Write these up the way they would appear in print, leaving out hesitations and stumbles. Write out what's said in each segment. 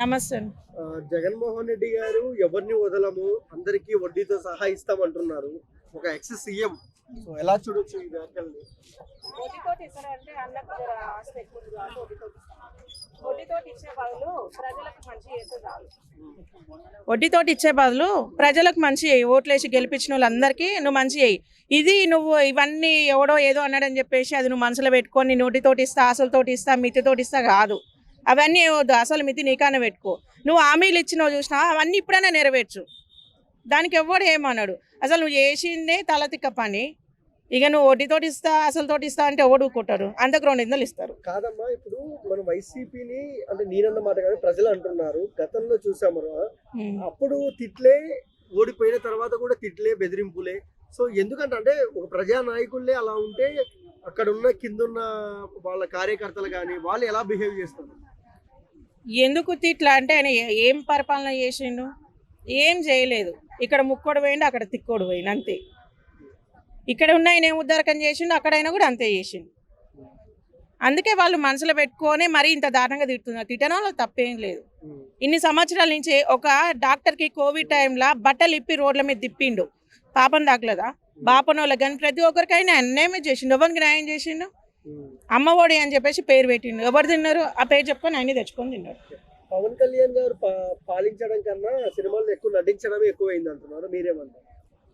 నమస్తే అండి. జగన్మోహన్ రెడ్డి గారు ఎవరిని వదలము, అందరికీ వడ్డీతో సహా ఇస్తామంటున్నారు. ఒక ఎక్స్ సీఎం. సో ఎలా చూడొచ్చు ఈ వ్యాఖ్యల్ని? వడ్డీతోటి ఇస్తారంటే అన్నకు జర ఆస్తి ఎక్కువ ఉంది కాబట్టి వడ్డీతోటి ఇచ్చే బదులు ప్రజలకు మంచి చేస్తే చాలు. వడ్డీతోటి ఇచ్చే బదులు ప్రజలకు మంచి చేయి, ఓట్లేసి గెలిపించిన వాళ్ళందరికీ నువ్వు మంచి చేయి. ఇది నువ్వు ఇవన్నీ ఎవడో ఏదో అన్నాడని చెప్పేసి అది నువ్వు మనసులో పెట్టుకొని నోటితోటి ఇస్తా, అసలుతోటి ఇస్తా, మితితోటి ఇస్తా కాదు. అవన్నీ వద్దు, అసలు మితి నీకానే పెట్టుకో. నువ్వు హామీలు ఇచ్చినావు చూసినా అవన్నీ ఇప్పుడైనా నెరవేర్చు. దానికి ఎవడు ఏమన్నాడు? అసలు నువ్వు చేసిందే తలతిక్క పని. ఇక నువ్వు వడ్డీతోటి ఇస్తా, అసలుతోటి ఇస్తా అంటే ఎవడు కొట్టారు? అంతకు 200 ఇస్తారు. కాదమ్మా, ఇప్పుడు మనం వైసీపీని అంటే నేనన్న మాట కానీ ప్రజలు అంటున్నారు. గతంలో చూసాము అప్పుడు తిట్లే, ఓడిపోయిన తర్వాత కూడా తిట్లే, బెదిరింపులే. సో ఎందుకంటే అంటే ఒక ప్రజా నాయకులే అలా ఉంటే అక్కడ ఉన్న కిందున్న వాళ్ళ కార్యకర్తలు కానీ వాళ్ళు ఎలా బిహేవ్ చేస్తారు? ఎందుకు తిట్లా అంటే ఆయన ఏం పరిపాలన చేసిండు? ఏం చేయలేదు. ఇక్కడ ముక్కోడు పోయిండు, అక్కడ తిక్కోడు పోయిండు, అంతే. ఇక్కడ ఉన్న ఆయన ఏం ఉద్ధరకం చేసిండు, అక్కడైనా కూడా అంతే చేసిండు. అందుకే వాళ్ళు మనసులో పెట్టుకొని మరీ ఇంత దారుణంగా తిడుతున్నారు. తిట్టడంలో తప్పేం లేదు. ఇన్ని సంవత్సరాల నుంచి ఒక డాక్టర్కి కోవిడ్ టైంలో బట్టలు ఇప్పి రోడ్ల మీద తిప్పిండు. పాపం దాకలేదా? బాపనోళ్ళకి కానీ ప్రతి ఒక్కరికైనా అన్యాయమే చేసిండు. ఎవరికి న్యాయం చేసిండు? అమ్మఒడి అని చెప్పేసి పేరు పెట్టిండు. ఎవరు తిన్నారు? ఆ పేరు చెప్పుకొని ఆయన తెచ్చుకొని తిన్నారు. పవన్ కళ్యాణ్ గారు పాలించడం కన్నా సినిమాల్లో ఎక్కువ నటించడమే ఎక్కువైంది అంటున్నారు. మీరేమంటారు?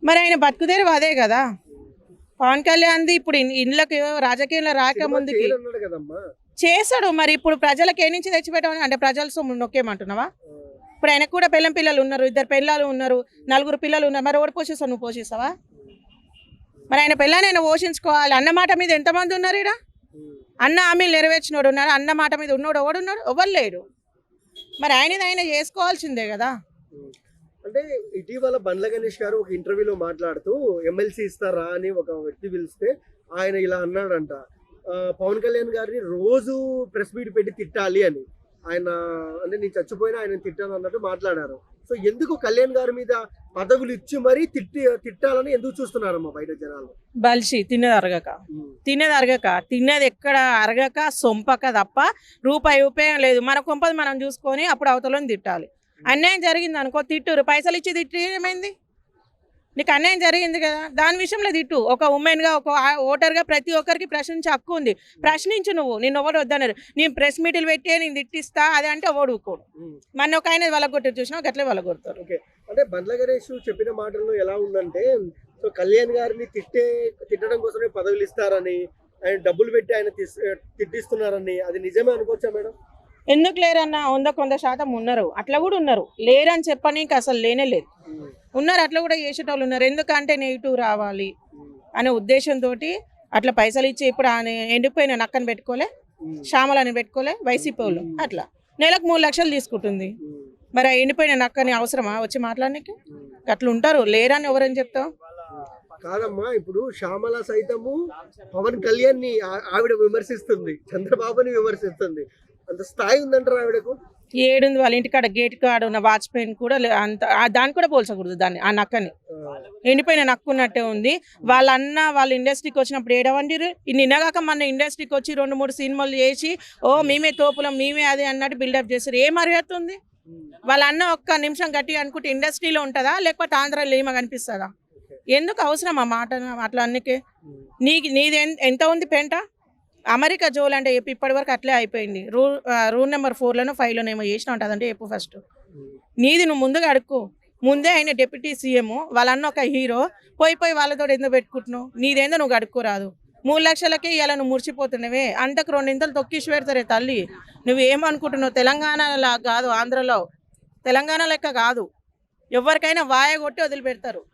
మరి ఆయన బతుకుదేరు అదే కదా. పవన్ కళ్యాణ్ది ఇప్పుడు ఇండ్లకు రాజకీయంలో రాకముందుకి చేశాడు. మరి ఇప్పుడు ప్రజలకు ఏ నుంచి తెచ్చిపెట్టమని అంటే ప్రజల సొమ్ము నొక్కేమంటున్నావా? ఇప్పుడు ఆయనకు కూడా పిల్లలు ఉన్నారు, 2 పిల్లలు ఉన్నారు, 4 పిల్లలు ఉన్నారు. మరి ఎవరు పోషిస్తావు? నువ్వు పోషిస్తావా? మరి ఆయన పిల్లని ఆయన పోషించుకోవాలి. అన్న మాట మీద ఎంతమంది ఉన్నారు ఇక్కడ? అన్న హామీలు నెరవేర్చినోడు ఉన్నాడు, అన్న మాట మీద ఉన్నోడు ఎవడున్నాడు? ఎవరు లేడు. మరి ఆయనది ఆయన చేసుకోవాల్సిందే కదా. అంటే ఇటీవల బండ్ల గణేష్ గారు ఒక ఇంటర్వ్యూలో మాట్లాడుతూ ఎమ్మెల్సీ ఇస్తారా అని ఒక వ్యక్తి పిలిస్తే ఆయన ఇలా అన్నాడంట, పవన్ కళ్యాణ్ గారిని రోజు ప్రెస్ మీట్ పెట్టి తిట్టాలి అని. ఆయన అంటే నేను చచ్చిపోయినా ఆయన తిట్టాను అన్నట్టు మాట్లాడారు. సో ఎందుకు కళ్యాణ్ గారి మీద పదవులు ఇచ్చి మరీ తిట్టాలని ఎందుకు చూస్తున్నారమ్మా బయట జనాలు? బలిసి తినేది అరగక తినేది ఎక్కడ అరగక సొంపక తప్ప రూపాయి ఉపయోగం లేదు. మన కొంపది మనం చూసుకొని అప్పుడు అవతలని తిట్టాలి. అన్యాయం జరిగింది అనుకో, తిట్టురు. పైసలు ఇచ్చి తిట్టి ఏమైంది? నీకు అన్యాయం జరిగింది కదా, దాని విషయంలో తిట్టు. ఒక ఉమెన్గా, ఒక ఓటర్గా ప్రతి ఒక్కరికి ప్రశ్నించే హక్కు ఉంది. ప్రశ్నించు. నువ్వు నేను ఎవడు వద్దన్నారు, నేను ప్రెస్ మీట్లు పెట్టి నేను తిట్టిస్తా అది అంటే ఓడుకోడు. మన ఒక ఆయన వాళ్ళగొట్టారు చూసినా గట్లే వాళ్ళగొడతారు. ఓకే, అంటే బండ్ల గణేష్ చెప్పిన మాటల్లో ఎలా ఉందంటే, సో కళ్యాణ్ గారిని తిట్టడం కోసమే పదవులు ఇస్తారని, ఆయన డబ్బులు పెట్టి ఆయన తిట్టిస్తున్నారని, అది నిజమే అనుకోవచ్చా మేడం? ఎందుకు లేరన్న? 100% ఉన్నారు. అట్లా కూడా ఉన్నారు. లేరని చెప్పనీకి అసలు లేనే లేదు. ఉన్నారు, అట్లా కూడా చేసేటోళ్ళు ఉన్నారు. ఎందుకంటే నెగిటివ్ రావాలి అనే ఉద్దేశంతో అట్లా పైసలు ఇచ్చి ఇప్పుడు ఎండిపోయిన నక్కని పెట్టుకోలే, శ్యామలని పెట్టుకోలే వైసీపీ వాళ్ళు. అట్లా నెలకు 3 లక్షలు తీసుకుంటుంది. మరి ఆ ఎండిపోయిన నక్కని అవసరమా వచ్చి మాట్లాడడానికి? అట్లా ఉంటారు. లేరని ఎవరని చెప్తావు? కాదమ్మా, ఇప్పుడు శ్యామల సైతము పవన్ కళ్యాణ్ ని ఆవిడ విమర్శిస్తుంది, చంద్రబాబుని విమర్శిస్తుంది. అంత స్థాయి ఉందంటారు ఆవిడకు? ఏడుంది. వాళ్ళ ఇంటికాడ గేట్ కాడ ఉన్న వాచ్మెన్ కూడా అంత దాన్ని కూడా పోల్చకూడదు. దాన్ని ఆ నక్కని ఎండిపోయిన నక్కున్నట్టే ఉంది. వాళ్ళ అన్న వాళ్ళ ఇండస్ట్రీకి వచ్చినప్పుడు ఏడవండిరు. నిన్నగాక మన ఇండస్ట్రీకి వచ్చి 2-3 సినిమాలు చేసి మేమే తోపులం, మేమే అది అన్నట్టు బిల్డప్ చేస్తారు. ఏం అర్హత ఉంది? వాళ్ళ అన్న ఒక్క నిమిషం గట్టిగా అనుకుంటే ఇండస్ట్రీలో ఉంటుందా, లేకపోతే ఆంధ్రాలో ఏమో కనిపిస్తుందా? ఎందుకు అవసరం ఆ మాట అట్లా అన్నికే? నీది ఎంత ఉంది పెంట? అమెరికా జోల్ అంటే చెప్పి ఇప్పటి వరకు అట్లే అయిపోయింది. రూల్ నెంబర్ 4లోనో 5లోనో ఏమో చేసిన ఉంటుందంటే చెప్పు ఫస్ట్. నీది నువ్వు ముందుగా అడుక్కో. ముందే ఆయన డిప్యూటీ సీఎం, వాళ్ళన్న ఒక హీరో, పోయి వాళ్ళతో ఎందుకు పెట్టుకుంటున్నావు? నీదేందో నువ్వు అడుక్కోరాదు. 3 లక్షలకే ఇలా నువ్వు మురిచిపోతున్నావే. అంతకు 2 తొక్కిసి పెడతారే తల్లి. నువ్వేమనుకుంటున్నావు? తెలంగాణలో కాదు, ఆంధ్రలో తెలంగాణ లెక్క కాదు. ఎవరికైనా వాయ కొట్టి వదిలిపెడతారు.